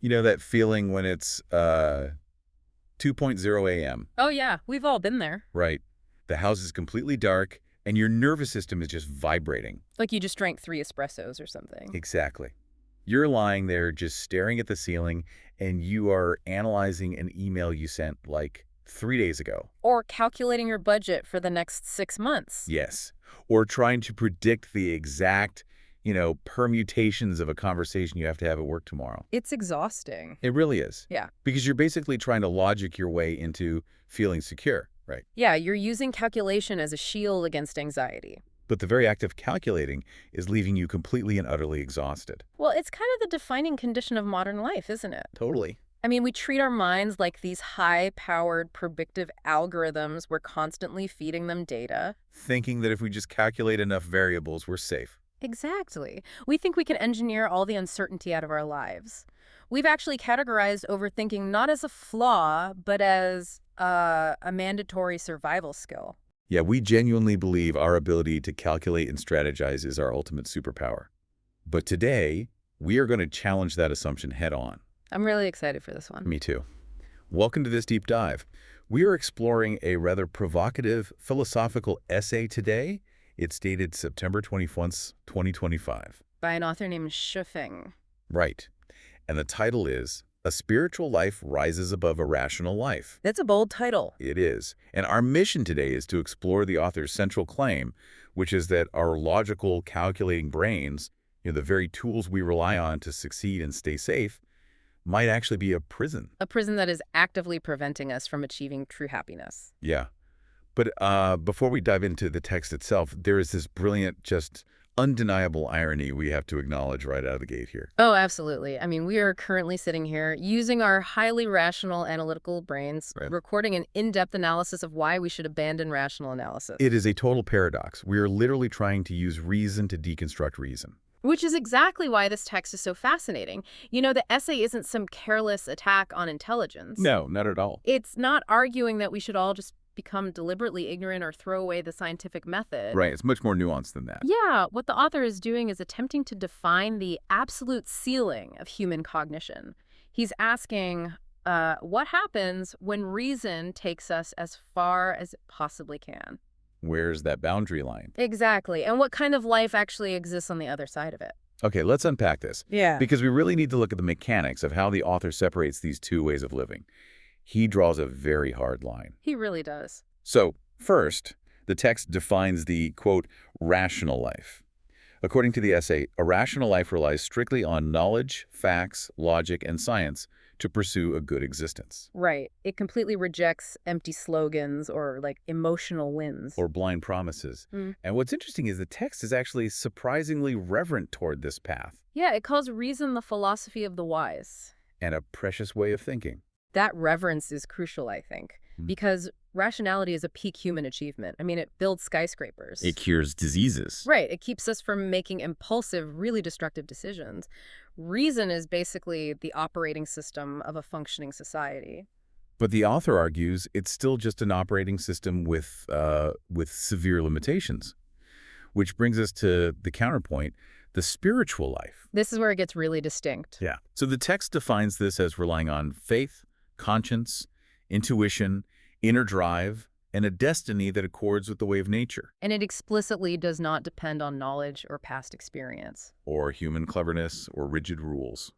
You know that feeling when it's 2:00 a.m., Oh, yeah, we've all been there. right? The house is completely dark and your nervous system is just vibrating. Like you just drank 3 espressos or something. Exactly. You're lying there just staring at the ceiling and you are analyzing an email you sent like 3 days ago. Or calculating your budget for the next 6 months. Yes. Or trying to predict the exact, permutations of a conversation you have to have at work tomorrow. It's exhausting. It really is. Yeah. Because you're basically trying to logic your way into feeling secure, right? Yeah, you're using calculation as a shield against anxiety. But the very act of calculating is leaving you completely and utterly exhausted. Well, it's kind of the defining condition of modern life, isn't it? Totally. I mean, we treat our minds like these high-powered predictive algorithms. We're constantly feeding them data. Thinking that if we just calculate enough variables, we're safe. Exactly. We think we can engineer all the uncertainty out of our lives. We've actually categorized overthinking not as a flaw, but as a mandatory survival skill. Yeah, we genuinely believe our ability to calculate and strategize is our ultimate superpower. But today, we are going to challenge that assumption head on. I'm really excited for this one. Me too. Welcome to this deep dive. We are exploring a rather provocative philosophical essay today. It's dated September 21st, 2025. By an author named Shufeng. Right. And the title is A Spiritual Life Rises Above a Rational Life. That's a bold title. It is. And our mission today is to explore the author's central claim, which is that our logical, calculating brains, the very tools we rely on to succeed and stay safe, might actually be a prison. A prison that is actively preventing us from achieving true happiness. Yeah. But before we dive into the text itself, there is this brilliant, just undeniable irony we have to acknowledge right out of the gate here. Oh, absolutely. I mean, we are currently sitting here using our highly rational analytical brains, Right. recording an in-depth analysis of why we should abandon rational analysis. It is a total paradox. We are literally trying to use reason to deconstruct reason. Which is exactly why this text is so fascinating. You know, the essay isn't some careless attack on intelligence. No, not at all. It's not arguing that we should all just become deliberately ignorant or throw away the scientific method. Right. It's much more nuanced than that. Yeah, what the author is doing is attempting to define the absolute ceiling of human cognition. He's asking, what happens when reason takes us as far as it possibly can? Where's that boundary line? Exactly. And what kind of life actually exists on the other side of it? Okay, let's unpack this. Yeah. Because we really need to look at the mechanics of how the author separates these two ways of living. He draws a very hard line. He really does. So, first, the text defines the, quote, rational life. According to the essay, a rational life relies strictly on knowledge, facts, logic, and science to pursue a good existence. Right. It completely rejects empty slogans or like emotional wins. Or blind promises. Mm. And what's interesting is the text is actually surprisingly reverent toward this path Yeah, it calls reason the philosophy of the wise. and a precious way of thinking. That reverence is crucial, I think, because rationality is a peak human achievement. I mean, it builds skyscrapers. It cures diseases. Right. It keeps us from making impulsive, really destructive decisions. Reason is basically the operating system of a functioning society. But the author argues it's still just an operating system with severe limitations, which brings us to the counterpoint, the spiritual life. This is where it gets really distinct. Yeah. So the text defines this as relying on faith, conscience, intuition, inner drive, and a destiny that accords with the way of nature, And it explicitly does not depend on knowledge or past experience. or human cleverness, or rigid rules.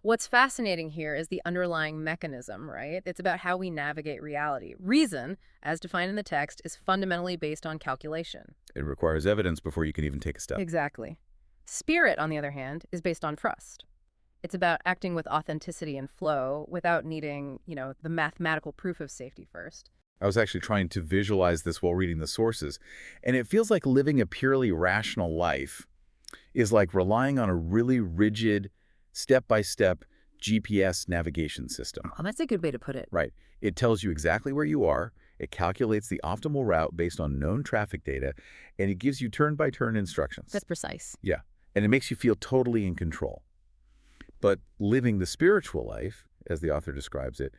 What's fascinating here is the underlying mechanism, right? It's about how we navigate reality. Reason, as defined in the text, is fundamentally based on calculation. It requires evidence before you can even take a step. Exactly. Spirit, on the other hand, is based on trust. It's about acting with authenticity and flow without needing, the mathematical proof of safety first. I was actually trying to visualize this while reading the sources, and it feels like living a purely rational life is like relying on a really rigid, step-by-step GPS navigation system. Oh, that's a good way to put it. Right. It tells you exactly where you are, it calculates the optimal route based on known traffic data, and it gives you turn-by-turn instructions. That's precise. Yeah, and it makes you feel totally in control. But living the spiritual life, as the author describes it,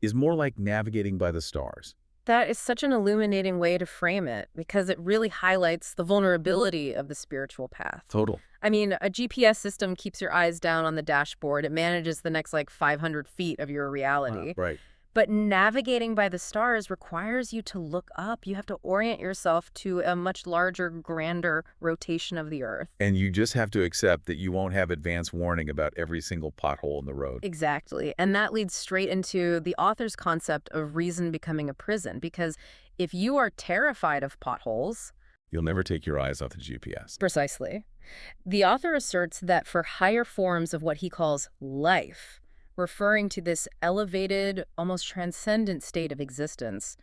is more like navigating by the stars. That is such an illuminating way to frame it because it really highlights the vulnerability of the spiritual path. Total. I mean, a GPS system keeps your eyes down on the dashboard. It manages the next like 500 feet of your reality. Right. But navigating by the stars requires you to look up. You have to orient yourself to a much larger, grander rotation of the Earth. And you just have to accept that you won't have advance warning about every single pothole in the road. Exactly. And that leads straight into the author's concept of reason becoming a prison. Because if you are terrified of potholes, You'll never take your eyes off the GPS. precisely, the author asserts that for higher forms of what he calls life, referring to this elevated, almost transcendent state of existence,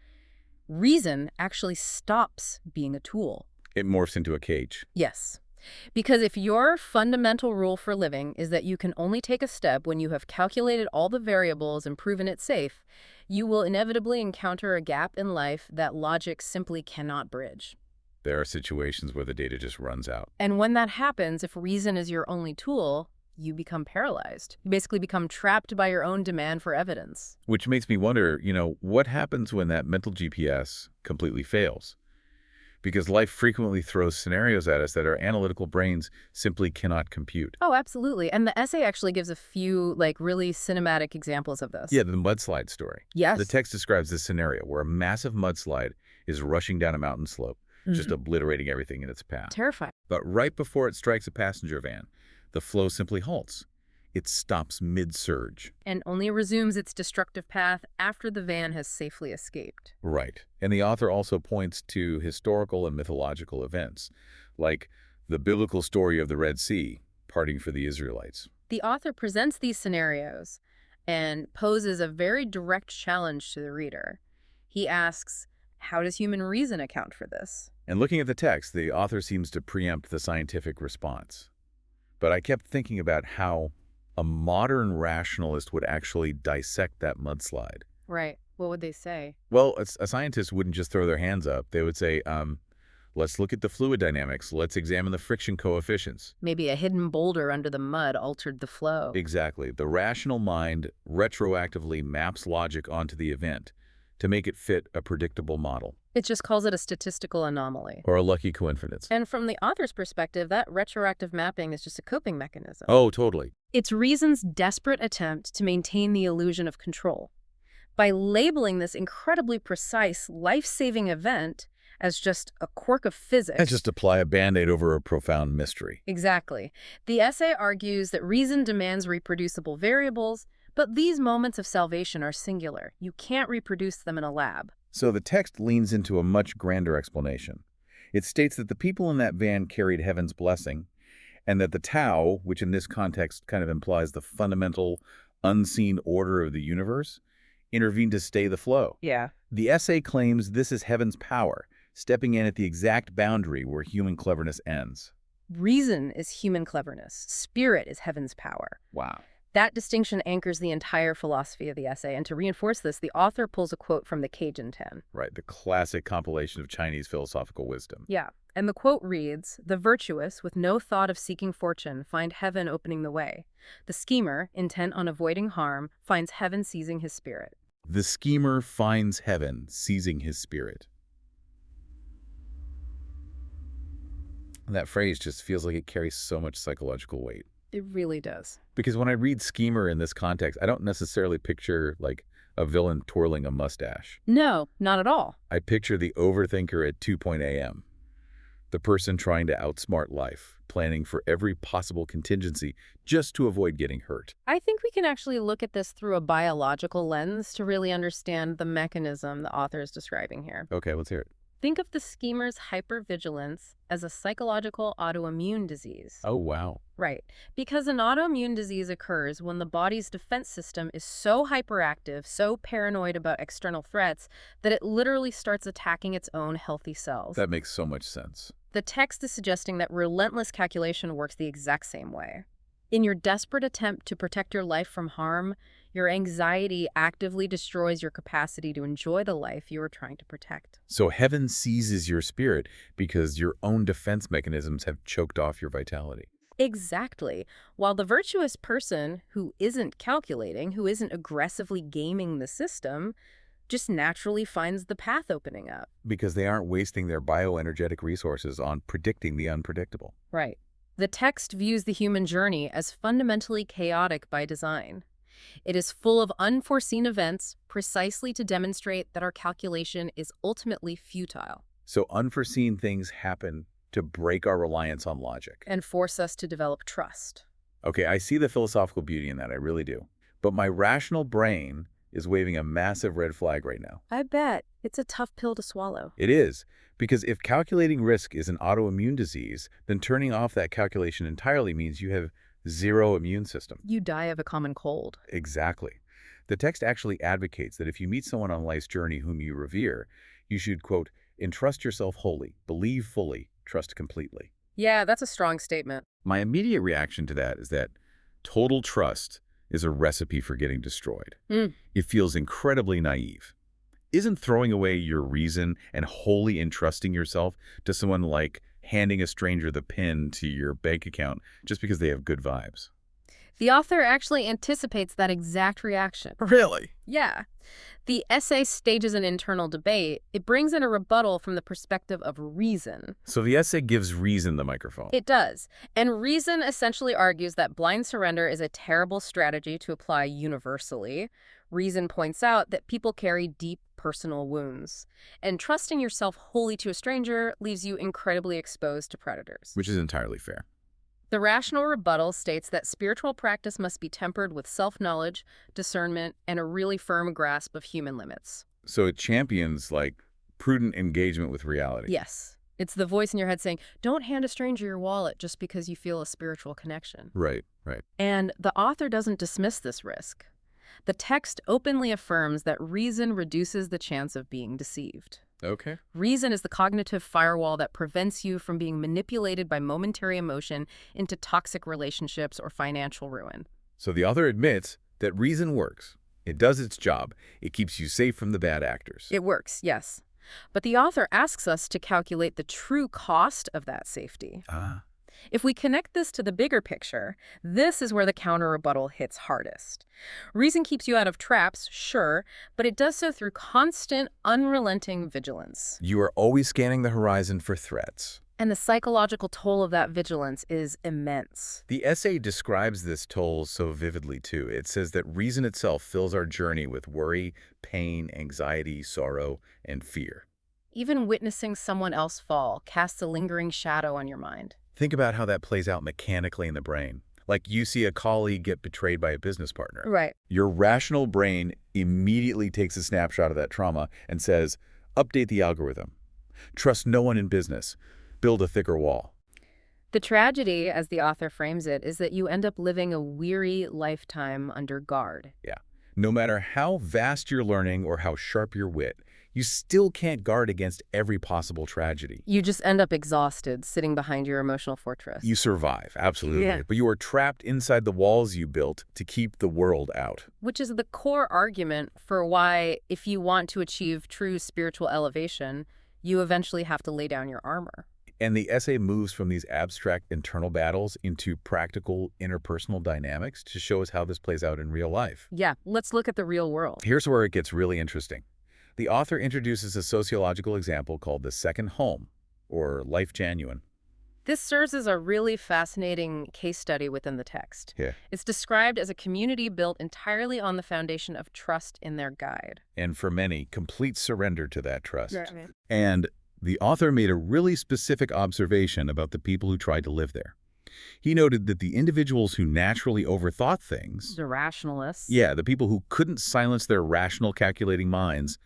reason actually stops being a tool. It morphs into a cage. Yes. Because if your fundamental rule for living is that you can only take a step when you have calculated all the variables and proven it safe, you will inevitably encounter a gap in life that logic simply cannot bridge. There are situations where the data just runs out. And when that happens, if reason is your only tool, you become paralyzed. You basically become trapped by your own demand for evidence. Which makes me wonder, what happens when that mental GPS completely fails? Because life frequently throws scenarios at us that our analytical brains simply cannot compute. Oh, absolutely. And the essay actually gives a few, really cinematic examples of this. Yeah, the mudslide story. Yes. The text describes this scenario where a massive mudslide is rushing down a mountain slope, just obliterating everything in its path. Terrifying. But right before it strikes a passenger van, the flow simply halts. It stops mid-surge. And only resumes its destructive path after the van has safely escaped. Right. And the author also points to historical and mythological events, like the biblical story of the Red Sea parting for the Israelites. The author presents these scenarios and poses a very direct challenge to the reader. He asks, how does human reason account for this? And looking at the text, the author seems to preempt the scientific response. But I kept thinking about how a modern rationalist would actually dissect that mudslide. Right. What would they say? Well, a scientist wouldn't just throw their hands up. They would say, let's look at the fluid dynamics. Let's examine the friction coefficients. Maybe a hidden boulder under the mud altered the flow. Exactly. The rational mind retroactively maps logic onto the event to make it fit a predictable model. It just calls it a statistical anomaly. Or a lucky coincidence. And from the author's perspective, that retroactive mapping is just a coping mechanism. Oh, totally. It's reason's desperate attempt to maintain the illusion of control. By labeling this incredibly precise, life-saving event as just a quirk of physics. And just apply a Band-Aid over a profound mystery. Exactly. The essay argues that reason demands reproducible variables, but these moments of salvation are singular. You can't reproduce them in a lab. So the text leans into a much grander explanation. It states that the people in that van carried heaven's blessing, and that the Tao, which in this context kind of implies the fundamental, unseen order of the universe, intervened to stay the flow. Yeah. The essay claims this is heaven's power, stepping in at the exact boundary where human cleverness ends. Reason is human cleverness. Spirit is heaven's power. Wow. That distinction anchors the entire philosophy of the essay, and to reinforce this, the author pulls a quote from the Cajun 10. Right, the classic compilation of Chinese philosophical wisdom. Yeah, and the quote reads, "The virtuous, with no thought of seeking fortune, find heaven opening the way. The schemer, intent on avoiding harm, finds heaven seizing his spirit." The schemer finds heaven seizing his spirit. That phrase just feels like it carries so much psychological weight. It really does. Because when I read schemer in this context, I don't necessarily picture, like, a villain twirling a mustache. No, not at all. I picture the overthinker at 2 a.m., the person trying to outsmart life, planning for every possible contingency just to avoid getting hurt. I think we can actually look at this through a biological lens to really understand the mechanism the author is describing here. Okay, let's hear it. Think of the schemer's hypervigilance as a psychological autoimmune disease. Oh, wow. Right. Because an autoimmune disease occurs when the body's defense system is so hyperactive, so paranoid about external threats, that it literally starts attacking its own healthy cells. That makes so much sense. The text is suggesting that relentless calculation works the exact same way. In your desperate attempt to protect your life from harm, your anxiety actively destroys your capacity to enjoy the life you are trying to protect. So heaven seizes your spirit because your own defense mechanisms have choked off your vitality. Exactly. While the virtuous person who isn't calculating, who isn't aggressively gaming the system, just naturally finds the path opening up. Because they aren't wasting their bioenergetic resources on predicting the unpredictable. Right. The text views the human journey as fundamentally chaotic by design. It is full of unforeseen events precisely to demonstrate that our calculation is ultimately futile So unforeseen things happen to break our reliance on logic. and force us to develop trust. Okay, I see the philosophical beauty in that, I really do. But my rational brain is waving a massive red flag right now. I bet. It's a tough pill to swallow. It is, because if calculating risk is an autoimmune disease, then turning off that calculation entirely means you have zero immune system. You die of a common cold. Exactly. The text actually advocates that if you meet someone on life's journey whom you revere, you should, quote, entrust yourself wholly, believe fully, trust completely. Yeah, that's a strong statement. My immediate reaction to that is that total trust is a recipe for getting destroyed. Mm. It feels incredibly naive. Isn't throwing away your reason and wholly entrusting yourself to someone like handing a stranger the PIN to your bank account just because they have good vibes? The author actually anticipates that exact reaction. Really? Yeah. The essay stages an internal debate. It brings in a rebuttal from the perspective of reason. So the essay gives reason the microphone. It does. And reason essentially argues that blind surrender is a terrible strategy to apply universally. Reason points out that people carry deep personal wounds, and trusting yourself wholly to a stranger leaves you incredibly exposed to predators. Which is entirely fair. The rational rebuttal states that spiritual practice must be tempered with self-knowledge, discernment, and a really firm grasp of human limits. So it champions, like, prudent engagement with reality. Yes. It's the voice in your head saying, don't hand a stranger your wallet just because you feel a spiritual connection. Right, right. And the author doesn't dismiss this risk. The text openly affirms that reason reduces the chance of being deceived. Okay. Reason is the cognitive firewall that prevents you from being manipulated by momentary emotion into toxic relationships or financial ruin. So the author admits that reason works. It does its job. It keeps you safe from the bad actors. It works, yes. But the author asks us to calculate the true cost of that safety. If we connect this to the bigger picture, this is where the counter-rebuttal hits hardest. Reason keeps you out of traps, sure, but it does so through constant, unrelenting vigilance. You are always scanning the horizon for threats. And the psychological toll of that vigilance is immense. The essay describes this toll so vividly, too. It says that reason itself fills our journey with worry, pain, anxiety, sorrow, and fear. Even witnessing someone else fall casts a lingering shadow on your mind. Think about how that plays out mechanically in the brain. Like you see a colleague get betrayed by a business partner. Right. Your rational brain immediately takes a snapshot of that trauma and says, update the algorithm. Trust no one in business. Build a thicker wall. The tragedy, as the author frames it, is that you end up living a weary lifetime under guard. Yeah. No matter how vast your learning or how sharp your wit, you still can't guard against every possible tragedy. You just end up exhausted, sitting behind your emotional fortress. You survive, absolutely. Yeah. But you are trapped inside the walls you built to keep the world out. Which is the core argument for why, if you want to achieve true spiritual elevation, you eventually have to lay down your armor. And the essay moves from these abstract internal battles into practical interpersonal dynamics to show us how this plays out in real life. Yeah, let's look at the real world. Here's where it gets really interesting. The author introduces a sociological example called the second home, or life genuine. This serves as a really fascinating case study within the text. Yeah. It's described as a community built entirely on the foundation of trust in their guide. And for many, complete surrender to that trust. Right. And the author made a really specific observation about the people who tried to live there. He noted that the individuals who naturally overthought things, The rationalists. yeah, the people who couldn't silence their rational calculating minds,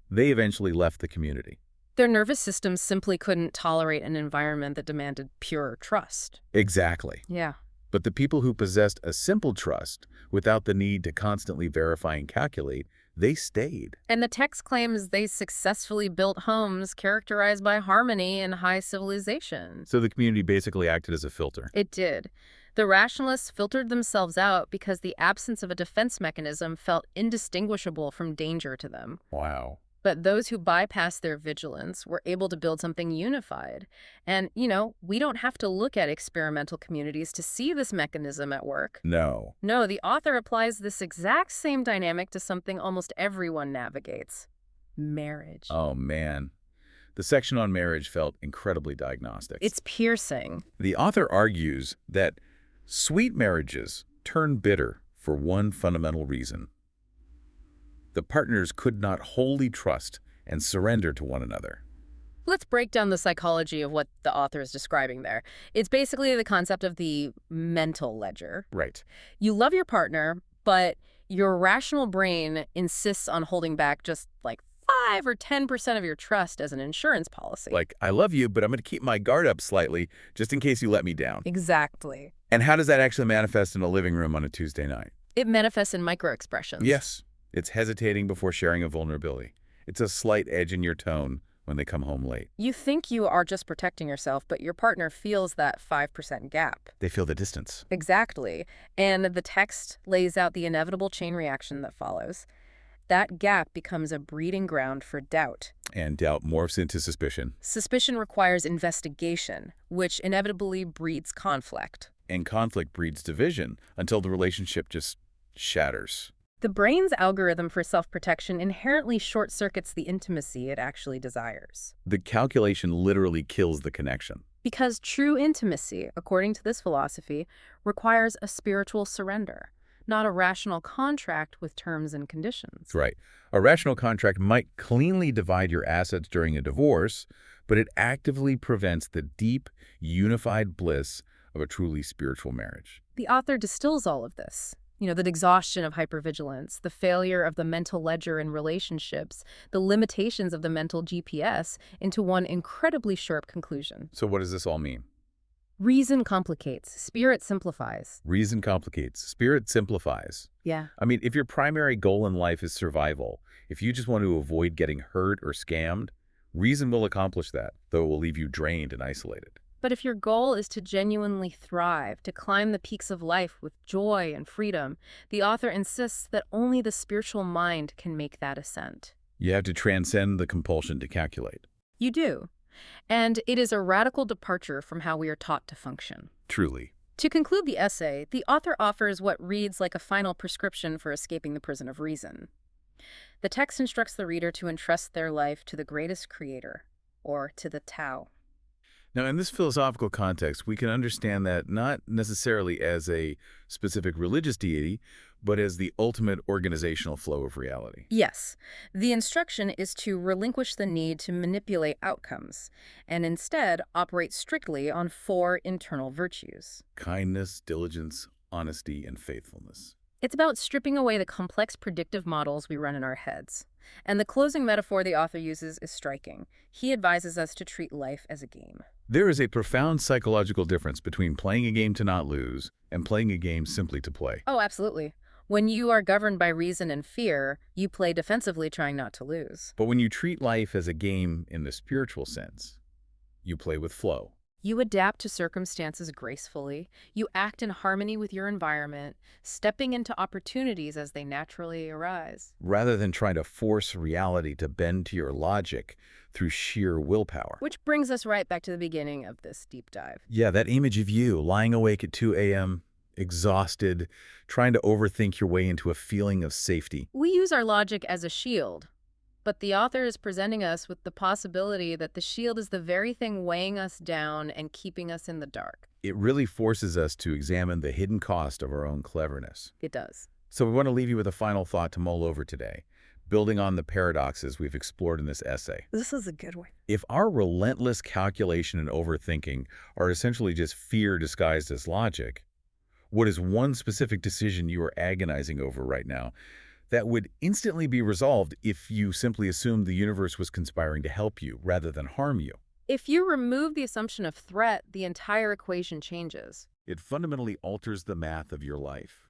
they eventually left the community. Their nervous systems simply couldn't tolerate an environment that demanded pure trust. Exactly. Yeah. But the people who possessed a simple trust without the need to constantly verify and calculate, they stayed. And the text claims they successfully built homes characterized by harmony and high civilization. So the community basically acted as a filter. It did. The rationalists filtered themselves out because the absence of a defense mechanism felt indistinguishable from danger to them. Wow. But those who bypassed their vigilance were able to build something unified. And, we don't have to look at experimental communities to see this mechanism at work. No. No, the author applies this exact same dynamic to something almost everyone navigates: marriage. Oh, man. The section on marriage felt incredibly diagnostic. It's piercing. The author argues that sweet marriages turn bitter for one fundamental reason. The partners could not wholly trust and surrender to one another. Let's break down the psychology of what the author is describing there. It's basically the concept of the mental ledger. Right. You love your partner, but your rational brain insists on holding back just like 5 or 10% of your trust as an insurance policy. Like, I love you, but I'm going to keep my guard up slightly just in case you let me down. Exactly. And how does that actually manifest in a living room on a Tuesday night? It manifests in microexpressions. Yes. It's hesitating before sharing a vulnerability. It's a slight edge in your tone when they come home late. You think you are just protecting yourself, but your partner feels that 5% gap. They feel the distance. Exactly. And the text lays out the inevitable chain reaction that follows. That gap becomes a breeding ground for doubt. And doubt morphs into suspicion. Suspicion requires investigation, which inevitably breeds conflict. And conflict breeds division until the relationship just shatters. The brain's algorithm for self-protection inherently short-circuits the intimacy it actually desires. The calculation literally kills the connection. Because true intimacy, according to this philosophy, requires a spiritual surrender, not a rational contract with terms and conditions. Right. A rational contract might cleanly divide your assets during a divorce, but it actively prevents the deep, unified bliss of a truly spiritual marriage. The author distills all of this. The exhaustion of hypervigilance, the failure of the mental ledger in relationships, the limitations of the mental GPS into one incredibly sharp conclusion. So what does this all mean? Reason complicates, spirit simplifies. Reason complicates, spirit simplifies. Yeah. I mean, if your primary goal in life is survival, if you just want to avoid getting hurt or scammed, reason will accomplish that, though it will leave you drained and isolated. But if your goal is to genuinely thrive, to climb the peaks of life with joy and freedom, the author insists that only the spiritual mind can make that ascent. You have to transcend the compulsion to calculate. You do. And it is a radical departure from how we are taught to function. Truly. To conclude the essay, the author offers what reads like a final prescription for escaping the prison of reason. The text instructs the reader to entrust their life to the greatest creator, or to the Tao. Now, in this philosophical context, we can understand that not necessarily as a specific religious deity, but as the ultimate organizational flow of reality. Yes, the instruction is to relinquish the need to manipulate outcomes, and instead operate strictly on 4 internal virtues. Kindness, diligence, honesty, and faithfulness. It's about stripping away the complex predictive models we run in our heads. And the closing metaphor the author uses is striking. He advises us to treat life as a game. There is a profound psychological difference between playing a game to not lose and playing a game simply to play. Oh, absolutely. When you are governed by reason and fear, you play defensively trying not to lose. But when you treat life as a game in the spiritual sense, you play with flow. You adapt to circumstances gracefully. You act in harmony with your environment, stepping into opportunities as they naturally arise. Rather than trying to force reality to bend to your logic through sheer willpower. Which brings us right back to the beginning of this deep dive. Yeah, that image of you lying awake at 2 a.m., exhausted, trying to overthink your way into a feeling of safety. We use our logic as a shield. But the author is presenting us with the possibility that the shield is the very thing weighing us down and keeping us in the dark. It really forces us to examine the hidden cost of our own cleverness. It does. So we want to leave you with a final thought to mull over today, building on the paradoxes we've explored in this essay. This is a good one. If our relentless calculation and overthinking are essentially just fear disguised as logic, what is one specific decision you are agonizing over right now that would instantly be resolved if you simply assumed the universe was conspiring to help you rather than harm you? If you remove the assumption of threat, the entire equation changes. It fundamentally alters the math of your life.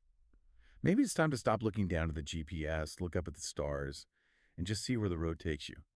Maybe it's time to stop looking down at the GPS, look up at the stars, and just see where the road takes you.